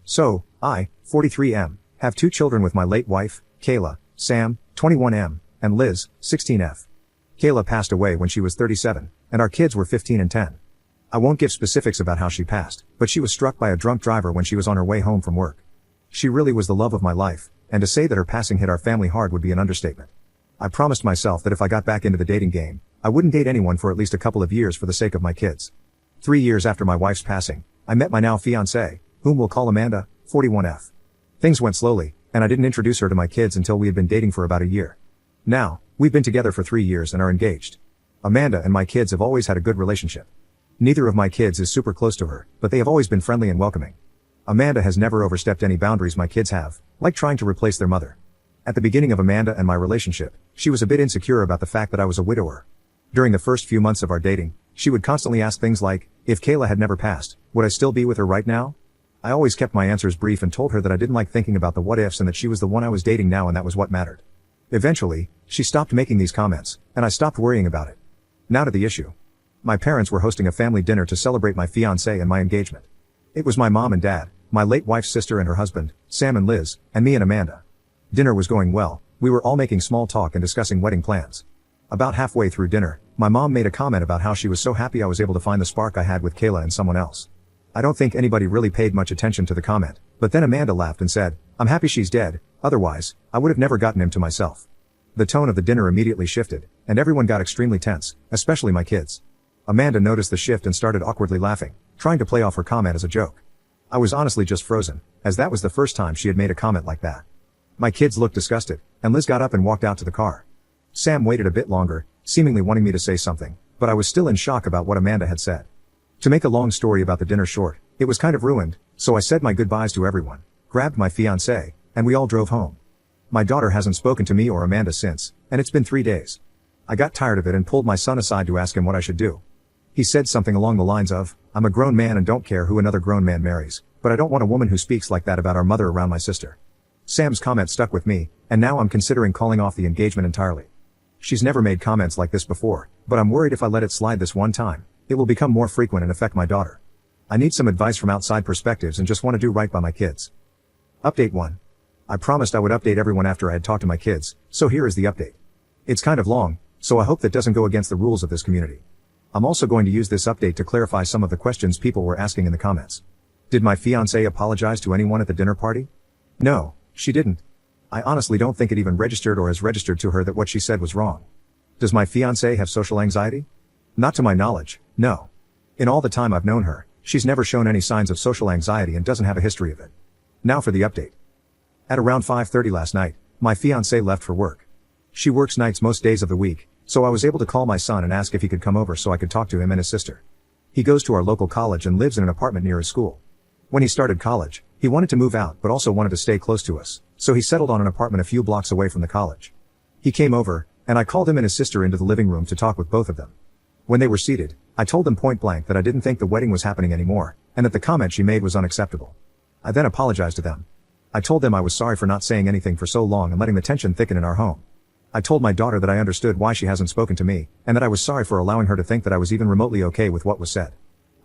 So, I, 43M, have 2 children with my late wife, Kayla, Sam, 21M, and Liz, 16F. Kayla passed away when she was 37, and our kids were 15 and 10. I won't give specifics about how she passed, but she was struck by a drunk driver when she was on her way home from work. She really was the love of my life, and to say that her passing hit our family hard would be an understatement. I promised myself that if I got back into the dating game, I wouldn't date anyone for at least a couple of years for the sake of my kids. 3 years after my wife's passing, I met my now fiancé, whom we'll call Amanda, 41F. Things went slowly, and I didn't introduce her to my kids until we had been dating for about a year. Now, we've been together for 3 years and are engaged. Amanda and my kids have always had a good relationship. Neither of my kids is super close to her, but they have always been friendly and welcoming. Amanda has never overstepped any boundaries my kids have, like trying to replace their mother. At the beginning of Amanda and my relationship, she was a bit insecure about the fact that I was a widower. During the first few months of our dating, she would constantly ask things like, if Kayla had never passed, would I still be with her right now? I always kept my answers brief and told her that I didn't like thinking about the what ifs and that she was the one I was dating now and that was what mattered. Eventually, she stopped making these comments, and I stopped worrying about it. Now to the issue. My parents were hosting a family dinner to celebrate my fiancé and my engagement. It was my mom and dad, my late wife's sister and her husband, Sam and Liz, and me and Amanda. Dinner was going well, we were all making small talk and discussing wedding plans. About halfway through dinner, my mom made a comment about how she was so happy I was able to find the spark I had with Kayla and someone else. I don't think anybody really paid much attention to the comment, but then Amanda laughed and said, I'm happy she's dead, otherwise, I would have never gotten him to myself. The tone of the dinner immediately shifted, and everyone got extremely tense, especially my kids. Amanda noticed the shift and started awkwardly laughing, trying to play off her comment as a joke. I was honestly just frozen, as that was the first time she had made a comment like that. My kids looked disgusted, and Liz got up and walked out to the car. Sam waited a bit longer, seemingly wanting me to say something, but I was still in shock about what Amanda had said. To make a long story about the dinner short, it was kind of ruined, so I said my goodbyes to everyone, grabbed my fiancé, and we all drove home. My daughter hasn't spoken to me or Amanda since, and it's been 3 days. I got tired of it and pulled my son aside to ask him what I should do. He said something along the lines of, I'm a grown man and don't care who another grown man marries, but I don't want a woman who speaks like that about our mother around my sister. Sam's comment stuck with me, and now I'm considering calling off the engagement entirely. She's never made comments like this before, but I'm worried if I let it slide this one time, it will become more frequent and affect my daughter. I need some advice from outside perspectives and just want to do right by my kids. Update 1. I promised I would update everyone after I had talked to my kids, so here is the update. It's kind of long, so I hope that doesn't go against the rules of this community. I'm also going to use this update to clarify some of the questions people were asking in the comments. Did my fiancé apologize to anyone at the dinner party? No, she didn't. I honestly don't think it even registered or has registered to her that what she said was wrong. Does my fiancé have social anxiety? Not to my knowledge, no. In all the time I've known her, she's never shown any signs of social anxiety and doesn't have a history of it. Now for the update. At around 5:30 last night, my fiancé left for work. She works nights most days of the week, so I was able to call my son and ask if he could come over so I could talk to him and his sister. He goes to our local college and lives in an apartment near his school. When he started college, he wanted to move out but also wanted to stay close to us, so he settled on an apartment a few blocks away from the college. He came over, and I called him and his sister into the living room to talk with both of them. When they were seated, I told them point blank that I didn't think the wedding was happening anymore, and that the comment she made was unacceptable. I then apologized to them. I told them I was sorry for not saying anything for so long and letting the tension thicken in our home. I told my daughter that I understood why she hasn't spoken to me, and that I was sorry for allowing her to think that I was even remotely okay with what was said.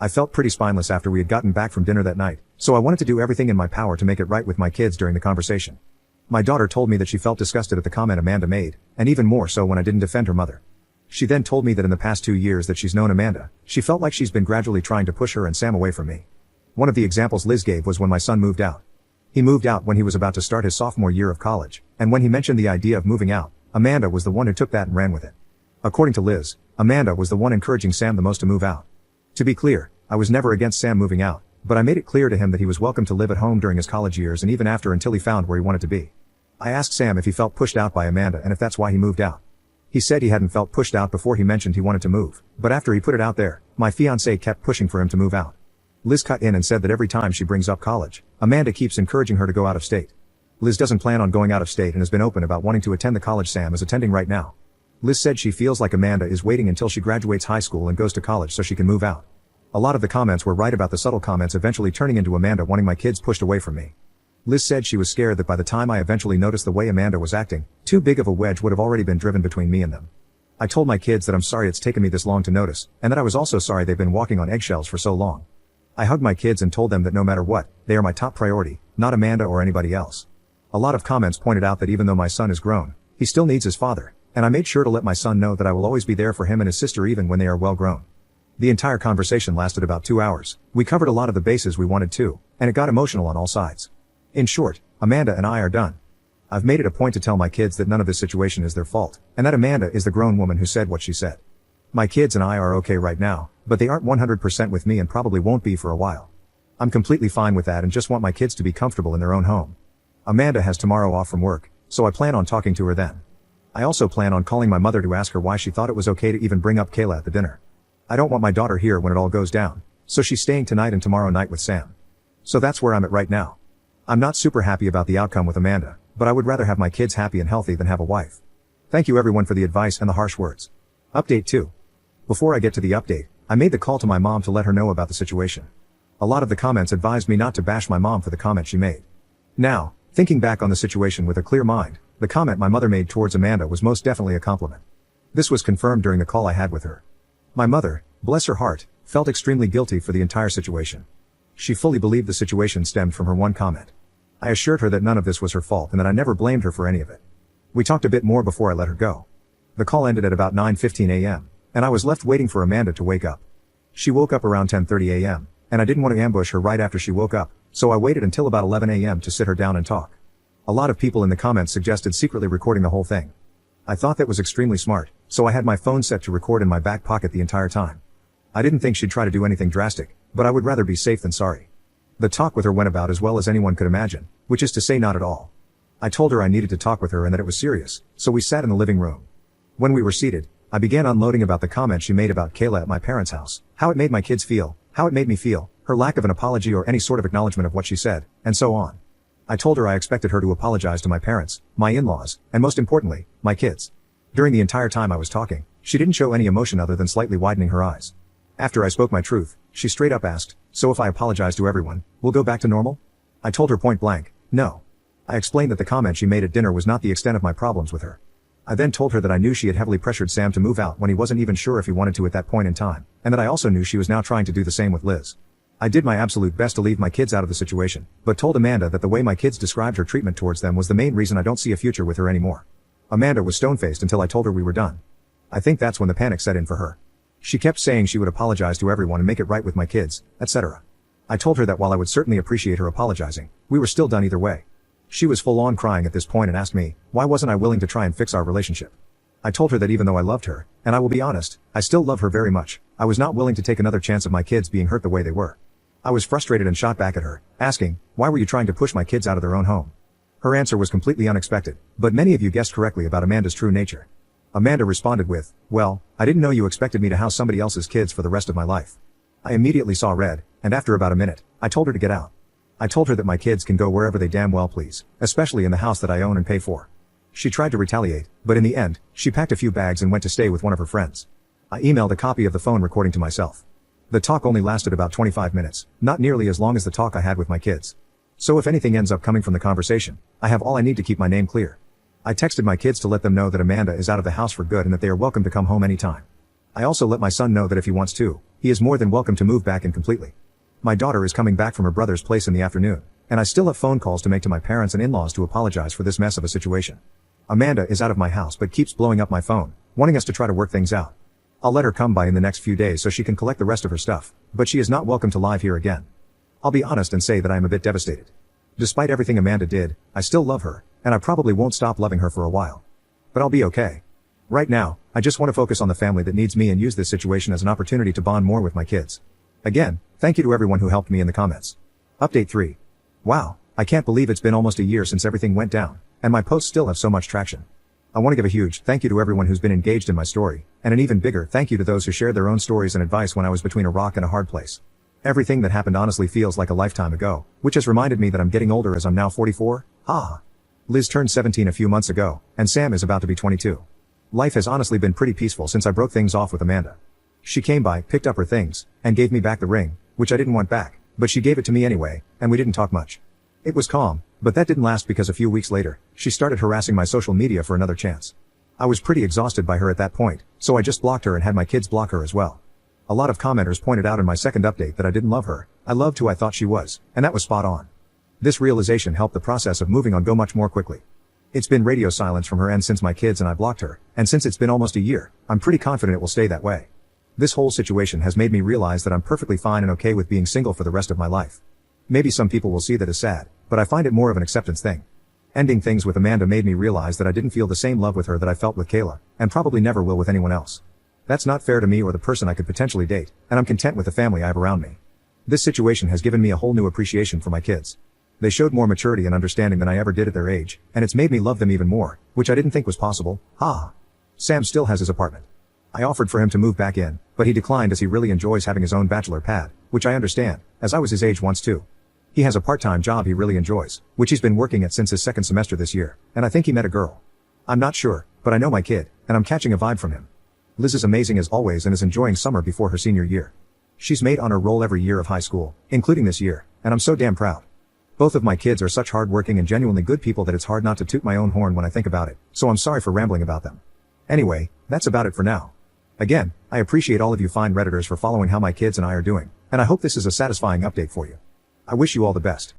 I felt pretty spineless after we had gotten back from dinner that night, so I wanted to do everything in my power to make it right with my kids during the conversation. My daughter told me that she felt disgusted at the comment Amanda made, and even more so when I didn't defend her mother. She then told me that in the past 2 years that she's known Amanda, she felt like she's been gradually trying to push her and Sam away from me. One of the examples Liz gave was when my son moved out. He moved out when he was about to start his sophomore year of college, and when he mentioned the idea of moving out, Amanda was the one who took that and ran with it. According to Liz, Amanda was the one encouraging Sam the most to move out. To be clear, I was never against Sam moving out, but I made it clear to him that he was welcome to live at home during his college years and even after until he found where he wanted to be. I asked Sam if he felt pushed out by Amanda and if that's why he moved out. He said he hadn't felt pushed out before he mentioned he wanted to move, but after he put it out there, my fiancé kept pushing for him to move out. Liz cut in and said that every time she brings up college, Amanda keeps encouraging her to go out of state. Liz doesn't plan on going out of state and has been open about wanting to attend the college Sam is attending right now. Liz said she feels like Amanda is waiting until she graduates high school and goes to college so she can move out. A lot of the comments were right about the subtle comments eventually turning into Amanda wanting my kids pushed away from me. Liz said she was scared that by the time I eventually noticed the way Amanda was acting, too big of a wedge would have already been driven between me and them. I told my kids that I'm sorry it's taken me this long to notice, and that I was also sorry they've been walking on eggshells for so long. I hugged my kids and told them that no matter what, they are my top priority, not Amanda or anybody else. A lot of comments pointed out that even though my son is grown, he still needs his father, and I made sure to let my son know that I will always be there for him and his sister even when they are well grown. The entire conversation lasted about 2 hours. We covered a lot of the bases we wanted to, and it got emotional on all sides. In short, Amanda and I are done. I've made it a point to tell my kids that none of this situation is their fault, and that Amanda is the grown woman who said what she said. My kids and I are okay right now, but they aren't 100% with me and probably won't be for a while. I'm completely fine with that and just want my kids to be comfortable in their own home. Amanda has tomorrow off from work, so I plan on talking to her then. I also plan on calling my mother to ask her why she thought it was okay to even bring up Kayla at the dinner. I don't want my daughter here when it all goes down, so she's staying tonight and tomorrow night with Sam. So that's where I'm at right now. I'm not super happy about the outcome with Amanda, but I would rather have my kids happy and healthy than have a wife. Thank you everyone for the advice and the harsh words. Update 2. Before I get to the update, I made the call to my mom to let her know about the situation. A lot of the comments advised me not to bash my mom for the comment she made. Now, thinking back on the situation with a clear mind, the comment my mother made towards Amanda was most definitely a compliment. This was confirmed during the call I had with her. My mother, bless her heart, felt extremely guilty for the entire situation. She fully believed the situation stemmed from her one comment. I assured her that none of this was her fault and that I never blamed her for any of it. We talked a bit more before I let her go. The call ended at about 9:15 a.m., and I was left waiting for Amanda to wake up. She woke up around 10:30 a.m., and I didn't want to ambush her right after she woke up, so I waited until about 11 a.m. to sit her down and talk. A lot of people in the comments suggested secretly recording the whole thing. I thought that was extremely smart, so I had my phone set to record in my back pocket the entire time. I didn't think she'd try to do anything drastic, but I would rather be safe than sorry. The talk with her went about as well as anyone could imagine, which is to say not at all. I told her I needed to talk with her and that it was serious, so we sat in the living room. When we were seated, I began unloading about the comment she made about Kayla at my parents' house, how it made my kids feel, how it made me feel, her lack of an apology or any sort of acknowledgement of what she said, and so on. I told her I expected her to apologize to my parents, my in-laws, and most importantly, my kids. During the entire time I was talking, she didn't show any emotion other than slightly widening her eyes. After I spoke my truth, she straight up asked, "So if I apologize to everyone, we'll go back to normal?" I told her point blank, no. I explained that the comment she made at dinner was not the extent of my problems with her. I then told her that I knew she had heavily pressured Sam to move out when he wasn't even sure if he wanted to at that point in time, and that I also knew she was now trying to do the same with Liz. I did my absolute best to leave my kids out of the situation, but told Amanda that the way my kids described her treatment towards them was the main reason I don't see a future with her anymore. Amanda was stone-faced until I told her we were done. I think that's when the panic set in for her. She kept saying she would apologize to everyone and make it right with my kids, etc. I told her that while I would certainly appreciate her apologizing, we were still done either way. She was full on crying at this point and asked me, why wasn't I willing to try and fix our relationship? I told her that even though I loved her, and I will be honest, I still love her very much, I was not willing to take another chance of my kids being hurt the way they were. I was frustrated and shot back at her, asking, why were you trying to push my kids out of their own home? Her answer was completely unexpected, but many of you guessed correctly about Amanda's true nature. Amanda responded with, well, I didn't know you expected me to house somebody else's kids for the rest of my life. I immediately saw red, and after about a minute, I told her to get out. I told her that my kids can go wherever they damn well please, especially in the house that I own and pay for. She tried to retaliate, but in the end, she packed a few bags and went to stay with one of her friends. I emailed a copy of the phone recording to myself. The talk only lasted about 25 minutes, not nearly as long as the talk I had with my kids. So if anything ends up coming from the conversation, I have all I need to keep my name clear. I texted my kids to let them know that Amanda is out of the house for good and that they are welcome to come home anytime. I also let my son know that if he wants to, he is more than welcome to move back in completely. My daughter is coming back from her brother's place in the afternoon, and I still have phone calls to make to my parents and in-laws to apologize for this mess of a situation. Amanda is out of my house but keeps blowing up my phone, wanting us to try to work things out. I'll let her come by in the next few days so she can collect the rest of her stuff, but she is not welcome to live here again. I'll be honest and say that I am a bit devastated. Despite everything Amanda did, I still love her, and I probably won't stop loving her for a while. But I'll be okay. Right now, I just want to focus on the family that needs me and use this situation as an opportunity to bond more with my kids. Again, thank you to everyone who helped me in the comments. Update 3. Wow, I can't believe it's been almost a year since everything went down, and my posts still have so much traction. I want to give a huge thank you to everyone who's been engaged in my story, and an even bigger thank you to those who shared their own stories and advice when I was between a rock and a hard place. Everything that happened honestly feels like a lifetime ago, which has reminded me that I'm getting older as I'm now 44. Liz turned 17 a few months ago, and Sam is about to be 22. Life has honestly been pretty peaceful since I broke things off with Amanda. She came by, picked up her things, and gave me back the ring, which I didn't want back, but she gave it to me anyway, and we didn't talk much. It was calm, but that didn't last because a few weeks later, she started harassing my social media for another chance. I was pretty exhausted by her at that point, so I just blocked her and had my kids block her as well. A lot of commenters pointed out in my second update that I didn't love her, I loved who I thought she was, and that was spot on. This realization helped the process of moving on go much more quickly. It's been radio silence from her end since my kids and I blocked her, and since it's been almost a year, I'm pretty confident it will stay that way. This whole situation has made me realize that I'm perfectly fine and okay with being single for the rest of my life. Maybe some people will see that as sad, but I find it more of an acceptance thing. Ending things with Amanda made me realize that I didn't feel the same love with her that I felt with Kayla, and probably never will with anyone else. That's not fair to me or the person I could potentially date, and I'm content with the family I have around me. This situation has given me a whole new appreciation for my kids. They showed more maturity and understanding than I ever did at their age, and it's made me love them even more, which I didn't think was possible. Sam still has his apartment. I offered for him to move back in, but he declined as he really enjoys having his own bachelor pad, which I understand, as I was his age once too. He has a part-time job he really enjoys, which he's been working at since his second semester this year, and I think he met a girl. I'm not sure, but I know my kid, and I'm catching a vibe from him. Liz is amazing as always and is enjoying summer before her senior year. She's made honor roll every year of high school, including this year, and I'm so damn proud. Both of my kids are such hard-working and genuinely good people that it's hard not to toot my own horn when I think about it, so I'm sorry for rambling about them. Anyway, that's about it for now. Again, I appreciate all of you fine Redditors for following how my kids and I are doing, and I hope this is a satisfying update for you. I wish you all the best.